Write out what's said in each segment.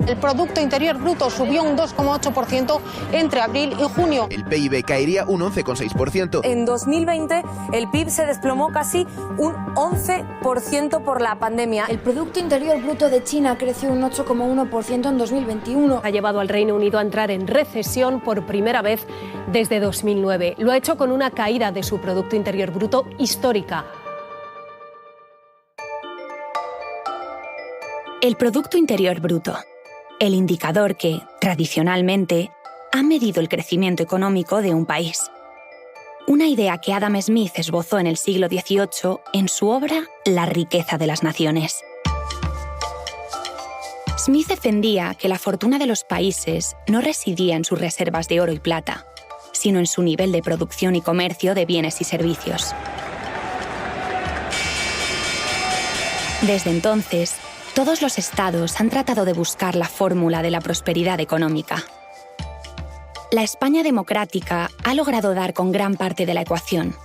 El Producto Interior Bruto subió un 2,8% entre abril y junio. El PIB caería un 11,6%. En 2020 el PIB se desplomó casi un 11% por la pandemia. El Producto Interior Bruto de China creció un 8,1% en 2021. Ha llevado al Reino Unido a entrar en recesión por primera vez desde 2009. Lo ha hecho con una caída de su Producto Interior Bruto histórica. El Producto Interior Bruto, el indicador que, tradicionalmente, ha medido el crecimiento económico de un país. Una idea que Adam Smith esbozó en el siglo XVIII en su obra La riqueza de las naciones. Smith defendía que la fortuna de los países no residía en sus reservas de oro y plata, sino en su nivel de producción y comercio de bienes y servicios. Desde entonces, todos los estados han tratado de buscar la fórmula de la prosperidad económica. La España democrática ha logrado dar con gran parte de la ecuación.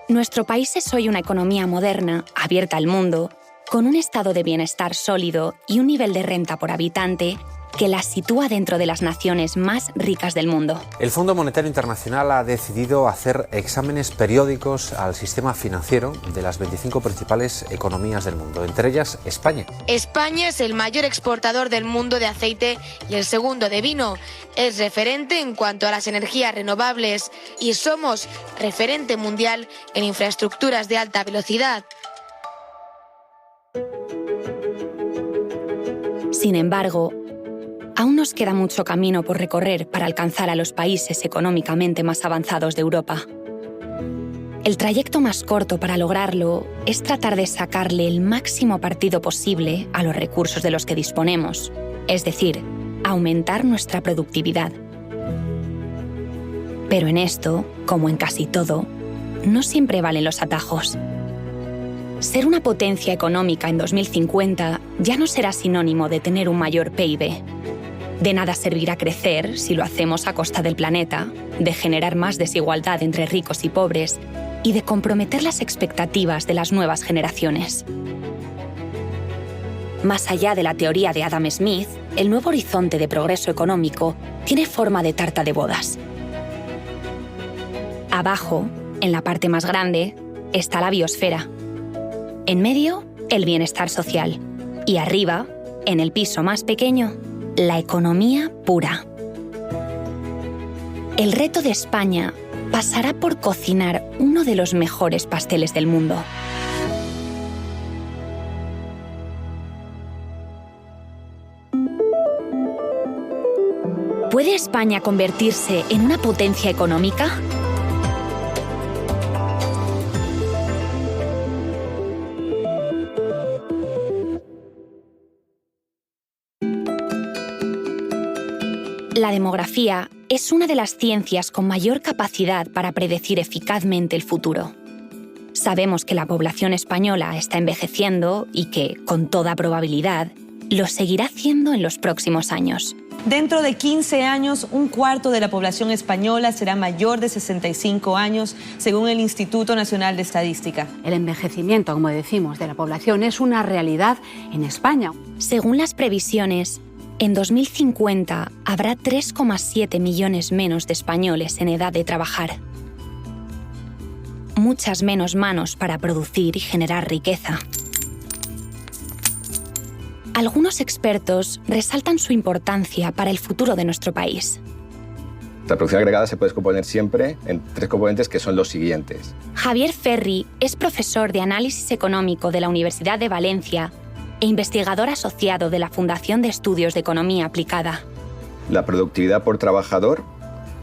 Nuestro país es hoy una economía moderna, abierta al mundo, con un estado de bienestar sólido y un nivel de renta por habitante que la sitúa dentro de las naciones más ricas del mundo. El Fondo Monetario Internacional ha decidido hacer exámenes periódicos al sistema financiero de las 25 principales economías del mundo, entre ellas España. España es el mayor exportador del mundo de aceite y el segundo de vino. Es referente en cuanto a las energías renovables y somos referente mundial en infraestructuras de alta velocidad. Sin embargo, aún nos queda mucho camino por recorrer para alcanzar a los países económicamente más avanzados de Europa. El trayecto más corto para lograrlo es tratar de sacarle el máximo partido posible a los recursos de los que disponemos, es decir, aumentar nuestra productividad. Pero en esto, como en casi todo, no siempre valen los atajos. Ser una potencia económica en 2050 ya no será sinónimo de tener un mayor PIB. De nada servirá crecer si lo hacemos a costa del planeta, de generar más desigualdad entre ricos y pobres y de comprometer las expectativas de las nuevas generaciones. Más allá de la teoría de Adam Smith, el nuevo horizonte de progreso económico tiene forma de tarta de bodas. Abajo, en la parte más grande, está la biosfera. En medio, el bienestar social. Y arriba, en el piso más pequeño, la economía pura. El reto de España pasará por cocinar uno de los mejores pasteles del mundo. ¿Puede España convertirse en una potencia económica? La demografía es una de las ciencias con mayor capacidad para predecir eficazmente el futuro. Sabemos que la población española está envejeciendo y que, con toda probabilidad, lo seguirá haciendo en los próximos años. Dentro de 15 años, un cuarto de la población española será mayor de 65 años, según el Instituto Nacional de Estadística. El envejecimiento, como decimos, de la población es una realidad en España. Según las previsiones, en 2050 habrá 3,7 millones menos de españoles en edad de trabajar. Muchas menos manos para producir y generar riqueza. Algunos expertos resaltan su importancia para el futuro de nuestro país. La producción agregada se puede descomponer siempre en tres componentes que son los siguientes. Javier Ferri es profesor de análisis económico de la Universidad de Valencia e investigador asociado de la Fundación de Estudios de Economía Aplicada. La productividad por trabajador,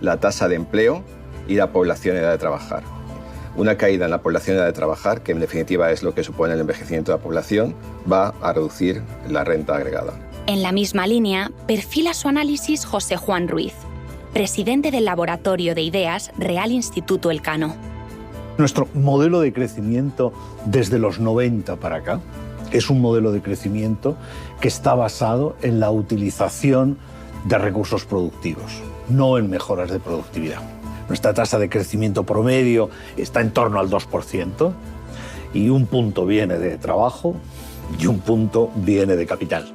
la tasa de empleo y la población en edad de trabajar. Una caída en la población en edad de trabajar, que en definitiva es lo que supone el envejecimiento de la población, va a reducir la renta agregada. En la misma línea, perfila su análisis José Juan Ruiz, presidente del Laboratorio de Ideas Real Instituto Elcano. Nuestro modelo de crecimiento desde los 90 para acá es un modelo de crecimiento que está basado en la utilización de recursos productivos, no en mejoras de productividad. Nuestra tasa de crecimiento promedio está en torno al 2% y un punto viene de trabajo y un punto viene de capital.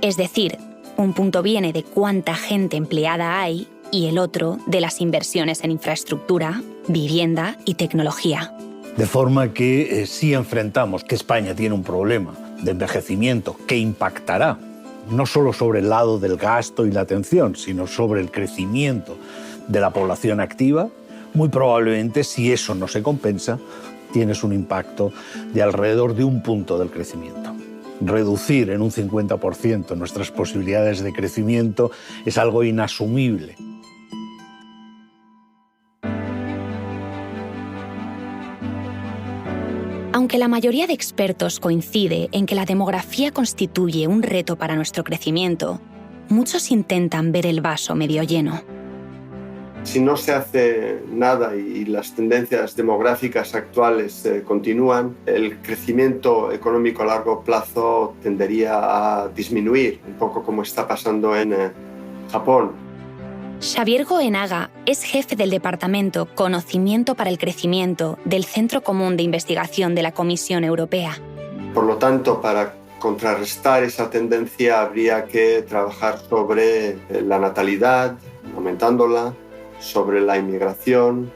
Es decir, Un punto viene de cuánta gente empleada hay y el otro de las inversiones en infraestructura, vivienda y tecnología. De forma que sí enfrentamos que España tiene un problema de envejecimiento que impactará no solo sobre el lado del gasto y la atención, sino sobre el crecimiento de la población activa. Muy probablemente, si eso no se compensa, tienes un impacto de alrededor de 1 punto del crecimiento. Reducir en un 50% nuestras posibilidades de crecimiento es algo inasumible. Aunque la mayoría de expertos coincide en que la demografía constituye un reto para nuestro crecimiento, muchos intentan ver el vaso medio lleno. Si no se hace nada y las tendencias demográficas actuales continúan, el crecimiento económico a largo plazo tendería a disminuir, un poco como está pasando en Japón. Xavier Goenaga es jefe del Departamento Conocimiento para el Crecimiento del Centro Común de Investigación de la Comisión Europea. Por lo tanto, para contrarrestar esa tendencia habría que trabajar sobre la natalidad, aumentándola, sobre la inmigración,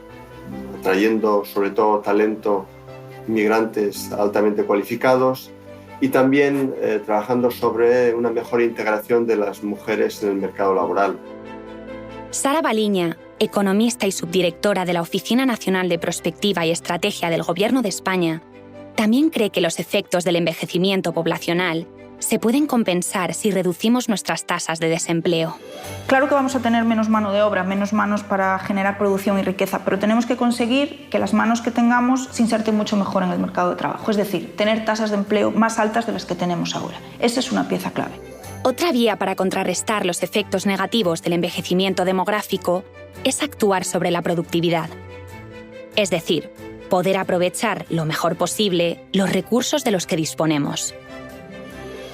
atrayendo sobre todo talento, inmigrantes altamente cualificados y también trabajando sobre una mejor integración de las mujeres en el mercado laboral. Sara Baliña, economista y subdirectora de la Oficina Nacional de Prospectiva y Estrategia del Gobierno de España, también cree que los efectos del envejecimiento poblacional se pueden compensar si reducimos nuestras tasas de desempleo. Claro que vamos a tener menos mano de obra, menos manos para generar producción y riqueza, pero tenemos que conseguir que las manos que tengamos se inserten mucho mejor en el mercado de trabajo, es decir, tener tasas de empleo más altas de las que tenemos ahora. Esa es una pieza clave. Otra vía para contrarrestar los efectos negativos del envejecimiento demográfico es actuar sobre la productividad. Es decir, poder aprovechar lo mejor posible los recursos de los que disponemos.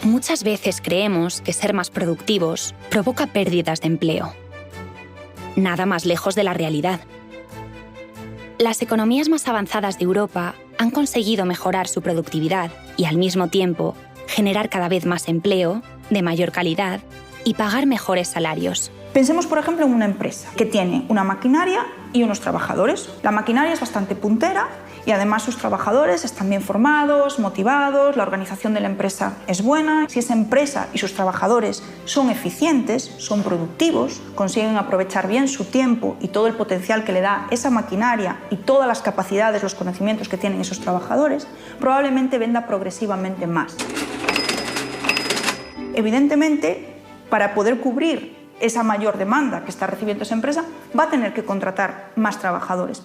Muchas veces creemos que ser más productivos provoca pérdidas de empleo. Nada más lejos de la realidad. Las economías más avanzadas de Europa han conseguido mejorar su productividad y, al mismo tiempo, generar cada vez más empleo, de mayor calidad y pagar mejores salarios. Pensemos, por ejemplo, en una empresa que tiene una maquinaria y unos trabajadores. La maquinaria es bastante puntera y además sus trabajadores están bien formados, motivados, la organización de la empresa es buena. Si esa empresa y sus trabajadores son eficientes, son productivos, consiguen aprovechar bien su tiempo y todo el potencial que le da esa maquinaria y todas las capacidades, los conocimientos que tienen esos trabajadores, probablemente venda progresivamente más. Evidentemente, para poder cubrir esa mayor demanda que está recibiendo esa empresa, va a tener que contratar más trabajadores.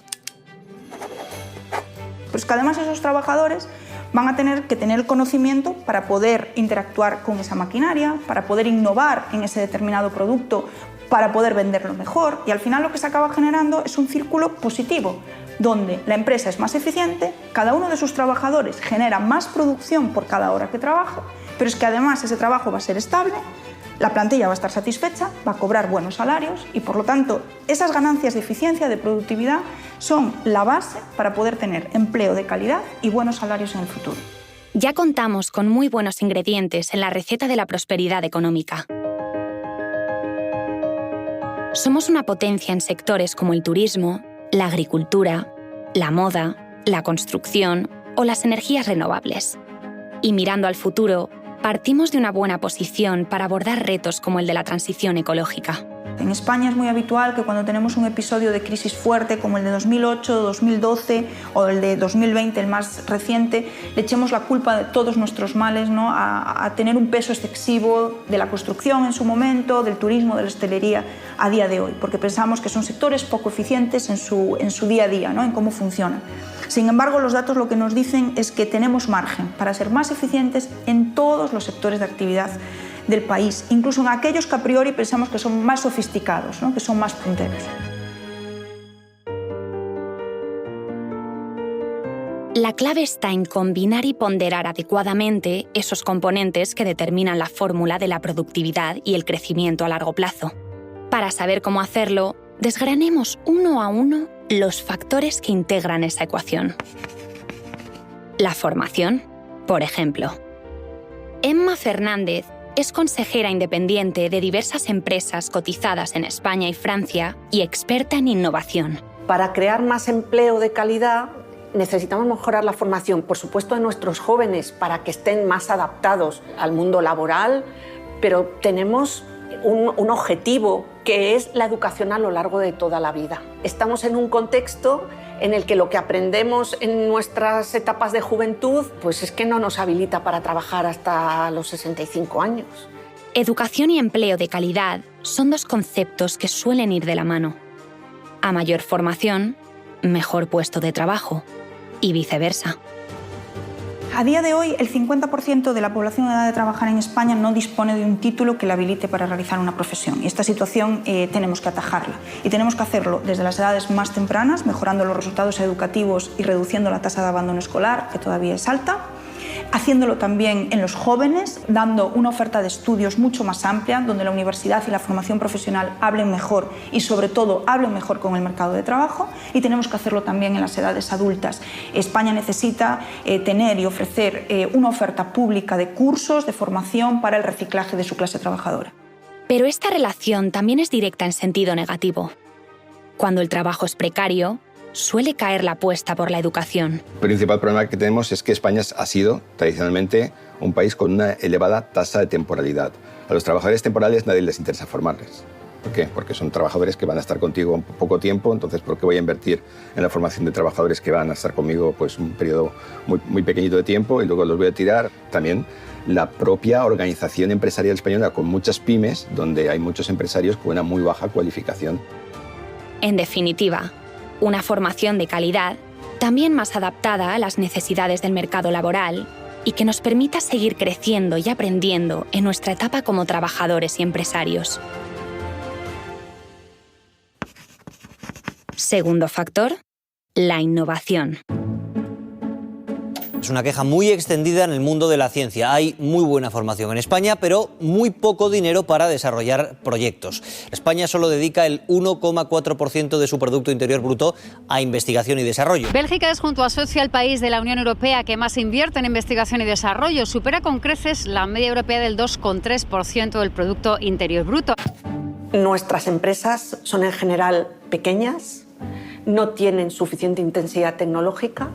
Pero es que además esos trabajadores van a tener que tener el conocimiento para poder interactuar con esa maquinaria, para poder innovar en ese determinado producto, para poder venderlo mejor. Y al final lo que se acaba generando es un círculo positivo, donde la empresa es más eficiente, cada uno de sus trabajadores genera más producción por cada hora que trabaja, pero es que además ese trabajo va a ser estable, la plantilla va a estar satisfecha, va a cobrar buenos salarios y, por lo tanto, esas ganancias de eficiencia, de productividad, son la base para poder tener empleo de calidad y buenos salarios en el futuro. Ya contamos con muy buenos ingredientes en la receta de la prosperidad económica. Somos una potencia en sectores como el turismo, la agricultura, la moda, la construcción o las energías renovables. Y mirando al futuro, partimos de una buena posición para abordar retos como el de la transición ecológica. En España es muy habitual que cuando tenemos un episodio de crisis fuerte como el de 2008, 2012 o el de 2020, el más reciente, le echemos la culpa de todos nuestros males, ¿no? a tener un peso excesivo de la construcción en su momento, del turismo, de la hostelería a día de hoy, porque pensamos que son sectores poco eficientes en su día a día, ¿no? En cómo funcionan. Sin embargo, los datos lo que nos dicen es que tenemos margen para ser más eficientes en todos los sectores de actividad del país, incluso en aquellos que a priori pensamos que son más sofisticados, ¿no? Que son más punteros. La clave está en combinar y ponderar adecuadamente esos componentes que determinan la fórmula de la productividad y el crecimiento a largo plazo. Para saber cómo hacerlo, desgranemos uno a uno los factores que integran esa ecuación. La formación, por ejemplo. Emma Fernández es consejera independiente de diversas empresas cotizadas en España y Francia y experta en innovación. Para crear más empleo de calidad necesitamos mejorar la formación, por supuesto, de nuestros jóvenes para que estén más adaptados al mundo laboral, pero tenemos un objetivo que es la educación a lo largo de toda la vida. Estamos en un contexto en el que lo que aprendemos en nuestras etapas de juventud pues es que no nos habilita para trabajar hasta los 65 años. Educación y empleo de calidad son dos conceptos que suelen ir de la mano. A mayor formación, mejor puesto de trabajo, y viceversa. A día de hoy, el 50% de la población en edad de trabajar en España no dispone de un título que le habilite para realizar una profesión. Y esta situación tenemos que atajarla. Y tenemos que hacerlo desde las edades más tempranas, mejorando los resultados educativos y reduciendo la tasa de abandono escolar, que todavía es alta. Haciéndolo también en los jóvenes, dando una oferta de estudios mucho más amplia, donde la universidad y la formación profesional hablen mejor y, sobre todo, hablen mejor con el mercado de trabajo. Y tenemos que hacerlo también en las edades adultas. España necesita tener y ofrecer una oferta pública de cursos de formación para el reciclaje de su clase trabajadora. Pero esta relación también es directa en sentido negativo. Cuando el trabajo es precario, suele caer la apuesta por la educación. El principal problema que tenemos es que España ha sido tradicionalmente un país con una elevada tasa de temporalidad. A los trabajadores temporales nadie les interesa formarles. ¿Por qué? Porque son trabajadores que van a estar contigo un poco tiempo, entonces ¿por qué voy a invertir en la formación de trabajadores que van a estar conmigo pues, un periodo muy pequeñito de tiempo y luego los voy a tirar? También la propia organización empresarial española con muchas pymes, donde hay muchos empresarios con una muy baja cualificación. En definitiva, una formación de calidad, también más adaptada a las necesidades del mercado laboral y que nos permita seguir creciendo y aprendiendo en nuestra etapa como trabajadores y empresarios. Segundo factor, la innovación. Es una queja muy extendida en el mundo de la ciencia. Hay muy buena formación en España, pero muy poco dinero para desarrollar proyectos. España solo dedica el 1,4% de su Producto Interior Bruto a investigación y desarrollo. Bélgica es, junto a Suecia, el país de la Unión Europea que más invierte en investigación y desarrollo. Supera con creces la media europea del 2,3% del Producto Interior Bruto. Nuestras empresas son en general pequeñas, no tienen suficiente intensidad tecnológica,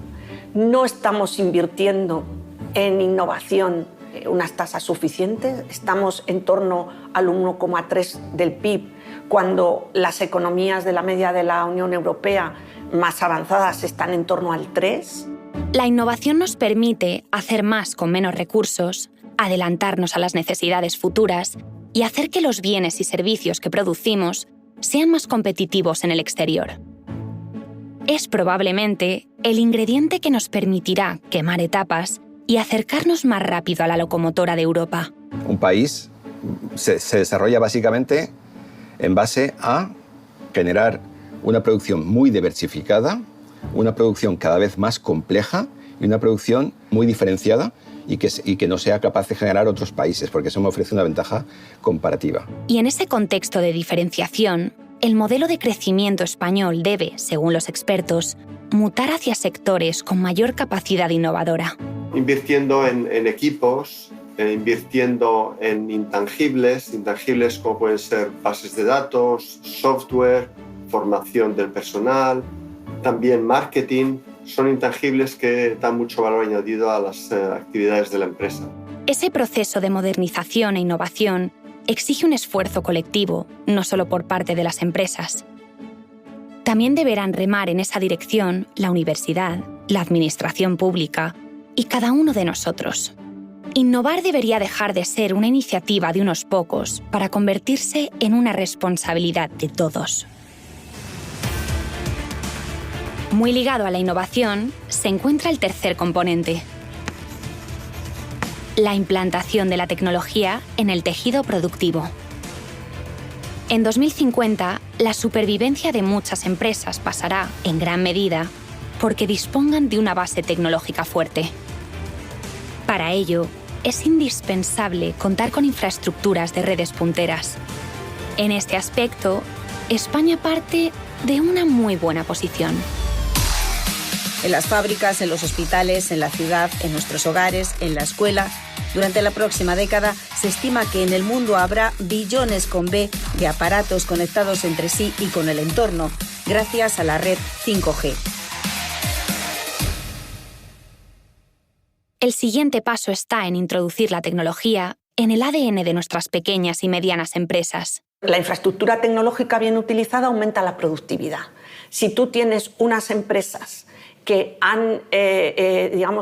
no estamos invirtiendo en innovación unas tasas suficientes, estamos en torno al 1,3% del PIB, cuando las economías de la media de la Unión Europea más avanzadas están en torno al 3%. La innovación nos permite hacer más con menos recursos, adelantarnos a las necesidades futuras y hacer que los bienes y servicios que producimos sean más competitivos en el exterior. Es probablemente el ingrediente que nos permitirá quemar etapas y acercarnos más rápido a la locomotora de Europa. Un país se desarrolla básicamente en base a generar una producción muy diversificada, una producción cada vez más compleja y una producción muy diferenciada y que no sea capaz de generar otros países, porque eso me ofrece una ventaja comparativa. Y en ese contexto de diferenciación, el modelo de crecimiento español debe, según los expertos, mutar hacia sectores con mayor capacidad innovadora. Invirtiendo en equipos, invirtiendo en intangibles como pueden ser bases de datos, software, formación del personal, también marketing, son intangibles que dan mucho valor añadido a las actividades de la empresa. Ese proceso de modernización e innovación exige un esfuerzo colectivo, no solo por parte de las empresas. También deberán remar en esa dirección la universidad, la administración pública y cada uno de nosotros. Innovar debería dejar de ser una iniciativa de unos pocos para convertirse en una responsabilidad de todos. Muy ligado a la innovación se encuentra el tercer componente: la implantación de la tecnología en el tejido productivo. En 2050, la supervivencia de muchas empresas pasará, en gran medida, porque dispongan de una base tecnológica fuerte. Para ello, es indispensable contar con infraestructuras de redes punteras. En este aspecto, España parte de una muy buena posición. en las fábricas, en los hospitales, en la ciudad, en nuestros hogares, en la escuela. Durante la próxima década se estima que en el mundo habrá billones con B de aparatos conectados entre sí y con el entorno, gracias a la red 5G. El siguiente paso está en introducir la tecnología en el ADN de nuestras pequeñas y medianas empresas. La infraestructura tecnológica bien utilizada aumenta la productividad. Si tú tienes unas empresas que han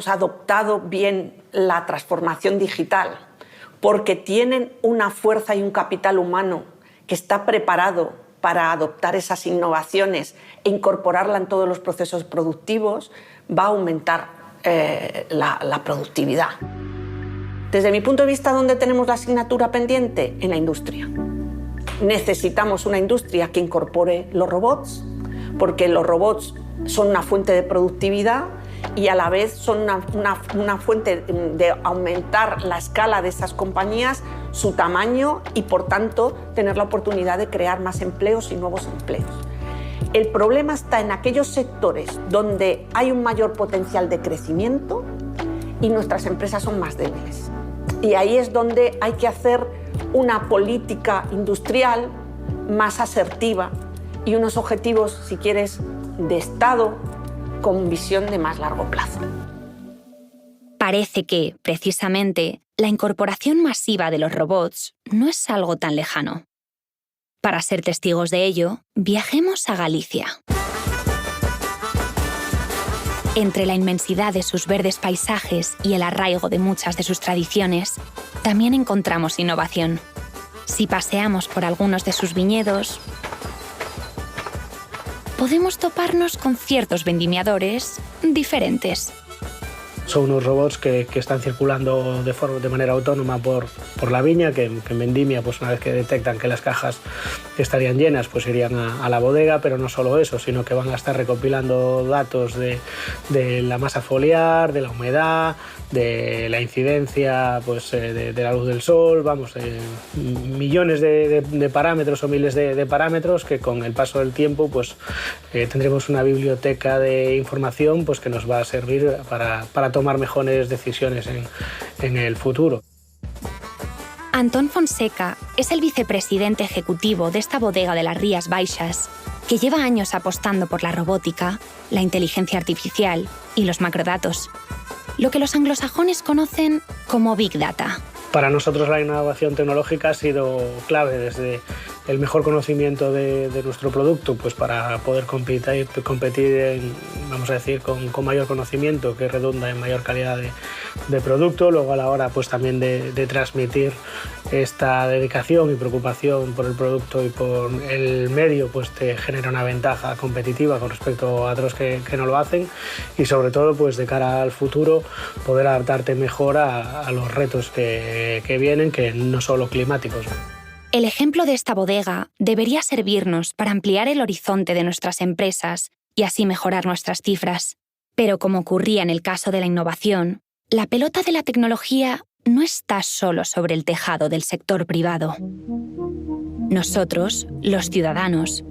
adoptado bien la transformación digital porque tienen una fuerza y un capital humano que está preparado para adoptar esas innovaciones e incorporarla en todos los procesos productivos, va a aumentar la productividad. Desde mi punto de vista, ¿dónde tenemos la asignatura pendiente? En la industria. Necesitamos una industria que incorpore los robots, porque los robots son una fuente de productividad y a la vez son una fuente de aumentar la escala de esas compañías, su tamaño y, por tanto, tener la oportunidad de crear más empleos y nuevos empleos. El problema está en aquellos sectores donde hay un mayor potencial de crecimiento y nuestras empresas son más débiles. Y ahí es donde hay que hacer una política industrial más asertiva y unos objetivos, si quieres, de Estado con visión de más largo plazo. Parece que, precisamente, la incorporación masiva de los robots no es algo tan lejano. Para ser testigos de ello, viajemos a Galicia. Entre la inmensidad de sus verdes paisajes y el arraigo de muchas de sus tradiciones, también encontramos innovación. Si paseamos por algunos de sus viñedos, podemos toparnos con ciertos vendimiadores diferentes. Son unos robots que están circulando de manera autónoma por la viña, que en vendimia, pues una vez que detectan que las cajas estarían llenas, pues irían a la bodega, pero no solo eso, sino que van a estar recopilando datos de la masa foliar, de la humedad, de la incidencia pues, de la luz del sol, millones de parámetros o miles de parámetros que con el paso del tiempo pues, tendremos una biblioteca de información pues, que nos va a servir para tomar mejores decisiones en el futuro. Antón Fonseca es el vicepresidente ejecutivo de esta bodega de las Rías Baixas, que lleva años apostando por la robótica, la inteligencia artificial y los macrodatos, lo que los anglosajones conocen como Big Data. Para nosotros la innovación tecnológica ha sido clave desde el mejor conocimiento de nuestro producto, pues para poder competir vamos a decir, con mayor conocimiento que redunda en mayor calidad de producto. Luego a la hora pues también de transmitir esta dedicación y preocupación por el producto y por el medio, pues te genera una ventaja competitiva con respecto a otros que no lo hacen, y sobre todo pues de cara al futuro poder adaptarte mejor a los retos que vienen, que no solo climáticos. El ejemplo de esta bodega debería servirnos para ampliar el horizonte de nuestras empresas y así mejorar nuestras cifras. Pero como ocurría en el caso de la innovación, la pelota de la tecnología no está solo sobre el tejado del sector privado. Nosotros, los ciudadanos,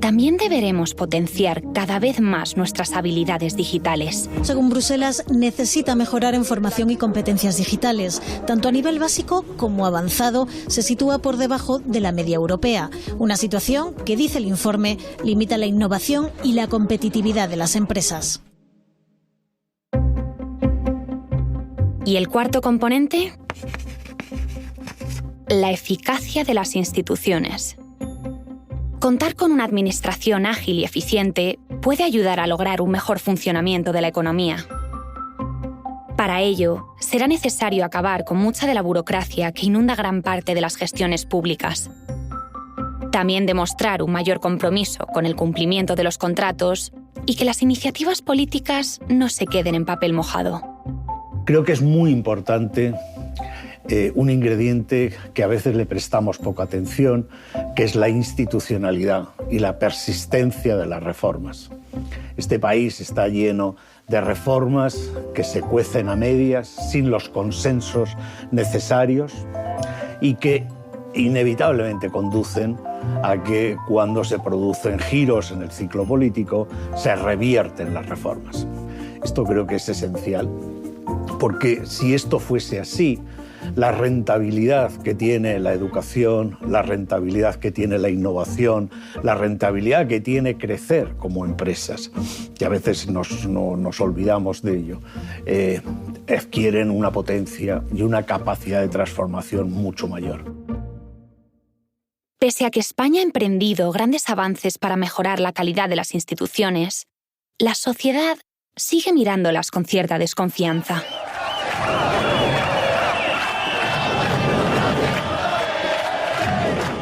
también deberemos potenciar cada vez más nuestras habilidades digitales. Según Bruselas, necesita mejorar en formación y competencias digitales. Tanto a nivel básico como avanzado, se sitúa por debajo de la media europea. Una situación que, dice el informe, limita la innovación y la competitividad de las empresas. ¿Y el cuarto componente? La eficacia de las instituciones. Contar con una administración ágil y eficiente puede ayudar a lograr un mejor funcionamiento de la economía. Para ello, será necesario acabar con mucha de la burocracia que inunda gran parte de las gestiones públicas. También demostrar un mayor compromiso con el cumplimiento de los contratos y que las iniciativas políticas no se queden en papel mojado. Creo que es muy importante un ingrediente que a veces le prestamos poca atención, que es la institucionalidad y la persistencia de las reformas. Este país está lleno de reformas que se cuecen a medias, sin los consensos necesarios y que inevitablemente conducen a que cuando se producen giros en el ciclo político se revierten las reformas. Esto creo que es esencial, porque si esto fuese así, la rentabilidad que tiene la educación, la rentabilidad que tiene la innovación, la rentabilidad que tiene crecer como empresas, que a veces nos olvidamos de ello, adquieren una potencia y una capacidad de transformación mucho mayor. Pese a que España ha emprendido grandes avances para mejorar la calidad de las instituciones, la sociedad sigue mirándolas con cierta desconfianza.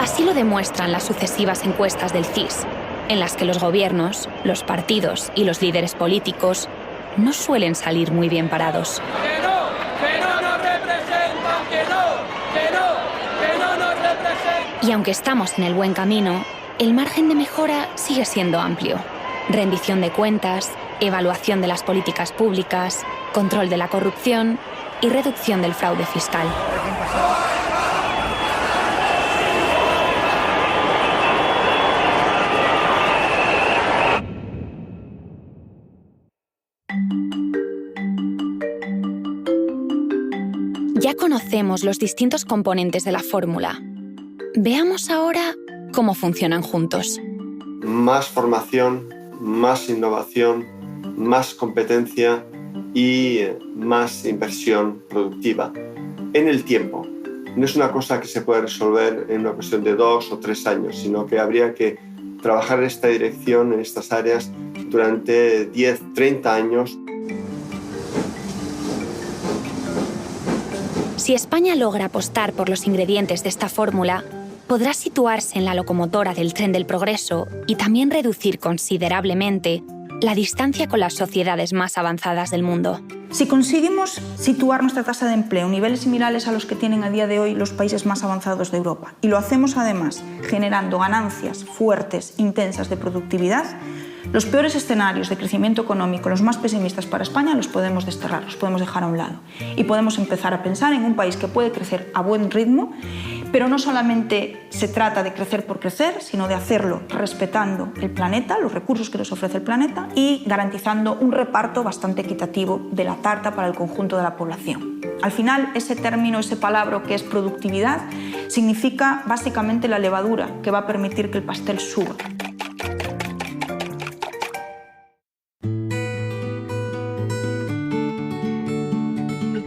Así lo demuestran las sucesivas encuestas del CIS, en las que los gobiernos, los partidos y los líderes políticos no suelen salir muy bien parados. ¡Que no nos representan! ¡Que no nos representan! Y aunque estamos en el buen camino, el margen de mejora sigue siendo amplio. Rendición de cuentas, evaluación de las políticas públicas, control de la corrupción y reducción del fraude fiscal. Ya conocemos los distintos componentes de la fórmula. Veamos ahora cómo funcionan juntos. Más formación, más innovación, más competencia y más inversión productiva en el tiempo. No es una cosa que se puede resolver en una cuestión de 2 o 3 años, sino que habría que trabajar en esta dirección, en estas áreas, durante 10, 30 años. Si España logra apostar por los ingredientes de esta fórmula, podrá situarse en la locomotora del tren del progreso y también reducir considerablemente la distancia con las sociedades más avanzadas del mundo. Si conseguimos situar nuestra tasa de empleo en niveles similares a los que tienen a día de hoy los países más avanzados de Europa, y lo hacemos además generando ganancias fuertes, intensas de productividad, los peores escenarios de crecimiento económico, los más pesimistas para España, los podemos desterrar, los podemos dejar a un lado. Y podemos empezar a pensar en un país que puede crecer a buen ritmo, pero no solamente se trata de crecer por crecer, sino de hacerlo respetando el planeta, los recursos que nos ofrece el planeta, y garantizando un reparto bastante equitativo de la tarta para el conjunto de la población. Al final, ese término, ese palabra que es productividad, significa básicamente la levadura que va a permitir que el pastel suba.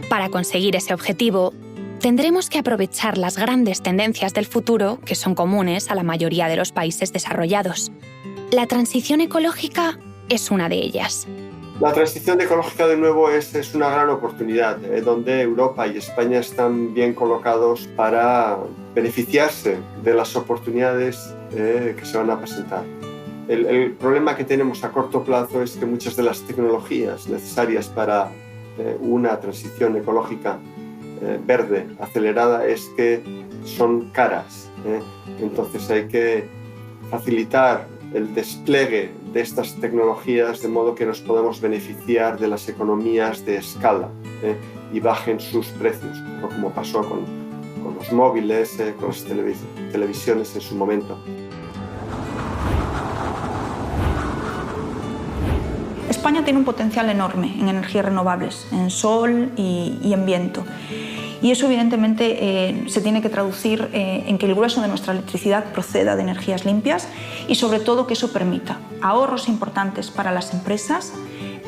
Para conseguir ese objetivo, tendremos que aprovechar las grandes tendencias del futuro que son comunes a la mayoría de los países desarrollados. La transición ecológica es una de ellas. La transición ecológica, de nuevo, es una gran oportunidad, donde Europa y España están bien colocados para beneficiarse de las oportunidades que se van a presentar. El problema que tenemos a corto plazo es que muchas de las tecnologías necesarias para una transición ecológica verde acelerada es que son caras. Entonces hay que facilitar el despliegue de estas tecnologías de modo que nos podamos beneficiar de las economías de escala y bajen sus precios, como pasó con los móviles, con las televisiones en su momento. España tiene un potencial enorme en energías renovables, en sol y en viento. Y eso evidentemente se tiene que traducir en que el grueso de nuestra electricidad proceda de energías limpias y sobre todo que eso permita ahorros importantes para las empresas,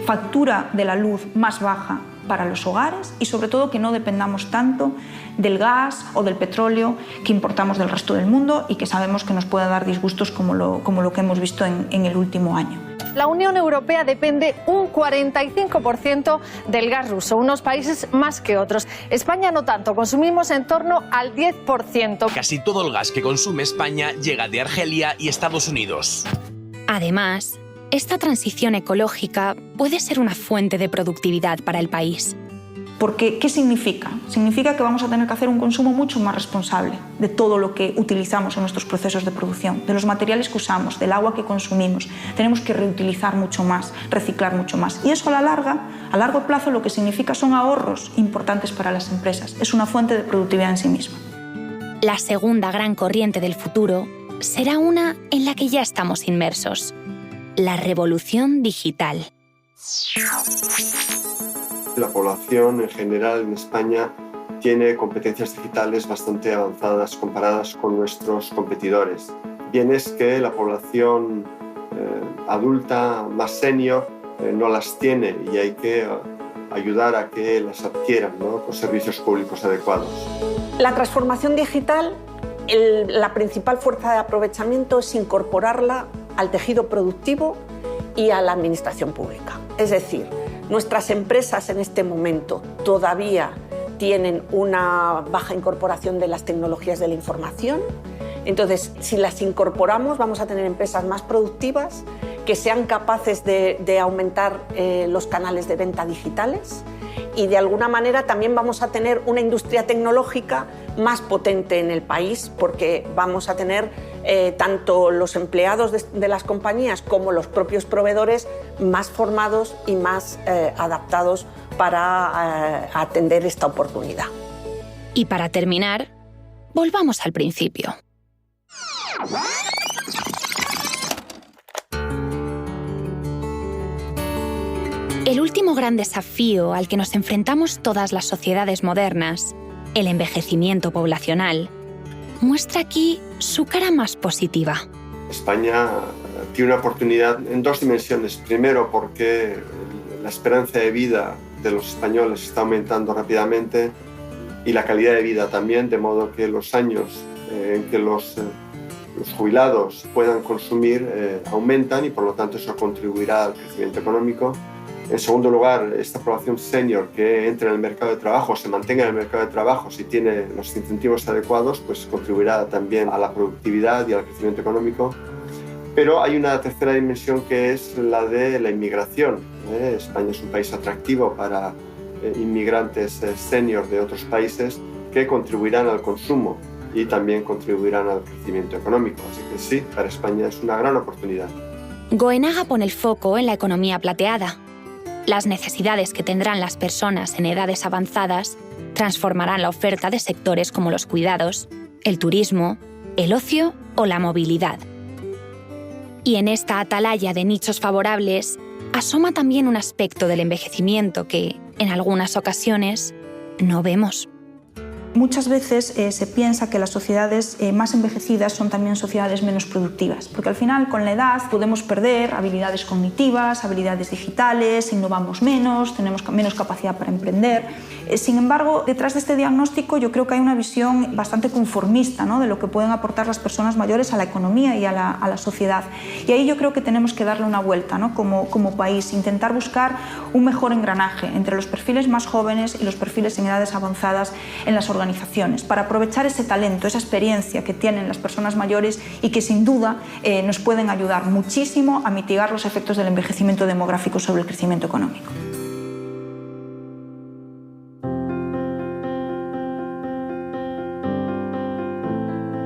factura de la luz más baja para los hogares y sobre todo que no dependamos tanto del gas o del petróleo que importamos del resto del mundo y que sabemos que nos puede dar disgustos como lo que hemos visto en el último año. La Unión Europea depende un 45% del gas ruso, unos países más que otros. España no tanto, consumimos en torno al 10%. Casi todo el gas que consume España llega de Argelia y Estados Unidos. Además, esta transición ecológica puede ser una fuente de productividad para el país. Porque, ¿qué significa? Significa que vamos a tener que hacer un consumo mucho más responsable de todo lo que utilizamos en nuestros procesos de producción, de los materiales que usamos, del agua que consumimos. Tenemos que reutilizar mucho más, reciclar mucho más. Y eso a largo plazo, lo que significa son ahorros importantes para las empresas. Es una fuente de productividad en sí misma. La segunda gran corriente del futuro será una en la que ya estamos inmersos: la revolución digital. La población en general en España tiene competencias digitales bastante avanzadas comparadas con nuestros competidores. Bien es que la población adulta más senior no las tiene y hay que ayudar a que las adquieran, ¿no?, con servicios públicos adecuados. La transformación digital, la principal fuerza de aprovechamiento es incorporarla al tejido productivo y a la administración pública. Es decir, nuestras empresas en este momento todavía tienen una baja incorporación de las tecnologías de la información. Entonces, si las incorporamos, vamos a tener empresas más productivas que sean capaces de aumentar los canales de venta digitales y de alguna manera también vamos a tener una industria tecnológica más potente en el país porque vamos a tener tanto los empleados de las compañías como los propios proveedores más formados y más adaptados para atender esta oportunidad. Y para terminar, volvamos al principio. El último gran desafío al que nos enfrentamos todas las sociedades modernas, el envejecimiento poblacional, muestra aquí su cara más positiva. España tiene una oportunidad en dos dimensiones. Primero, porque la esperanza de vida de los españoles está aumentando rápidamente y la calidad de vida también, de modo que los años en que los jubilados puedan consumir aumentan y por lo tanto eso contribuirá al crecimiento económico. En segundo lugar, esta población senior que entre en el mercado de trabajo, se mantenga en el mercado de trabajo si tiene los incentivos adecuados, pues contribuirá también a la productividad y al crecimiento económico. Pero hay una tercera dimensión que es la de la inmigración. España es un país atractivo para inmigrantes senior de otros países que contribuirán al consumo y también contribuirán al crecimiento económico. Así que sí, para España es una gran oportunidad. Goenaga pone el foco en la economía plateada. Las necesidades que tendrán las personas en edades avanzadas transformarán la oferta de sectores como los cuidados, el turismo, el ocio o la movilidad. Y en esta atalaya de nichos favorables asoma también un aspecto del envejecimiento que, en algunas ocasiones, no vemos. Muchas veces se piensa que las sociedades más envejecidas son también sociedades menos productivas, porque al final con la edad podemos perder habilidades cognitivas, habilidades digitales, innovamos menos, tenemos menos capacidad para emprender. Sin embargo, detrás de este diagnóstico yo creo que hay una visión bastante conformista, ¿no?, de lo que pueden aportar las personas mayores a la economía y a la sociedad. Y ahí yo creo que tenemos que darle una vuelta, ¿no?, como país, intentar buscar un mejor engranaje entre los perfiles más jóvenes y los perfiles en edades avanzadas en las organizaciones, para aprovechar ese talento, esa experiencia que tienen las personas mayores y que sin duda nos pueden ayudar muchísimo a mitigar los efectos del envejecimiento demográfico sobre el crecimiento económico.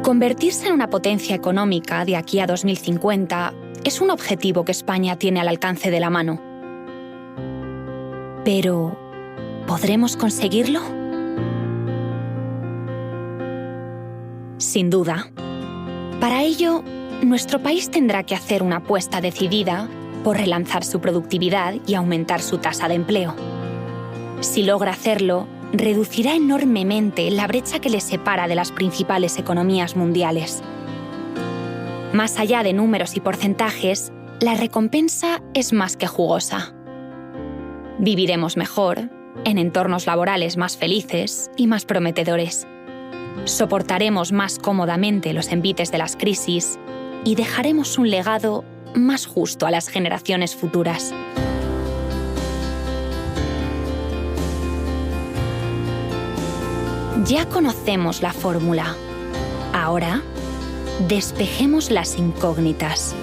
Convertirse en una potencia económica de aquí a 2050 es un objetivo que España tiene al alcance de la mano. Pero, ¿podremos conseguirlo? Sin duda. Para ello, nuestro país tendrá que hacer una apuesta decidida por relanzar su productividad y aumentar su tasa de empleo. Si logra hacerlo, reducirá enormemente la brecha que le separa de las principales economías mundiales. Más allá de números y porcentajes, la recompensa es más que jugosa. Viviremos mejor, en entornos laborales más felices y más prometedores. Soportaremos más cómodamente los envites de las crisis y dejaremos un legado más justo a las generaciones futuras. Ya conocemos la fórmula. Ahora, despejemos las incógnitas.